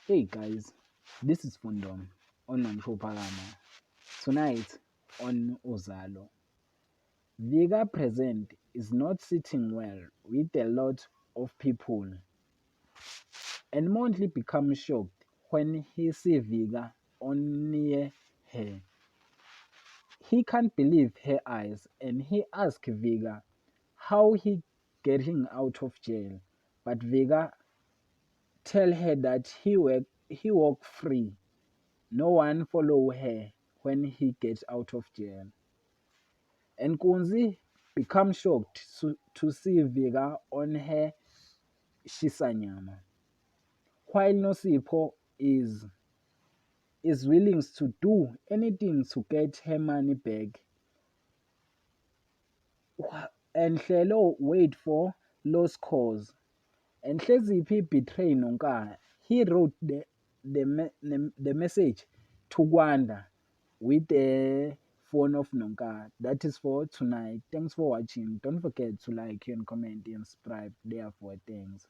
Hey guys, this is Fundom on Manchopalama. Tonight on Uzalo, Vika present is not sitting well with a lot of people, and Mondli becomes shocked when he sees Vika on near her. He can't believe her eyes, and he asks Vika how he getting out of jail, but Vika tell her that he walk free. No one follow her when he gets out of jail. And Kunzi becomes shocked to see Vika on her Shisanyama. While Nosipho is willing to do anything to get her money back. And Hlelo wait for lost cause. And Hleziphi betray Nonka. He wrote the message to Kwanda with the phone of Nonka. That is for tonight. Thanks for watching. Don't forget to like and comment and subscribe. Therefore, thanks.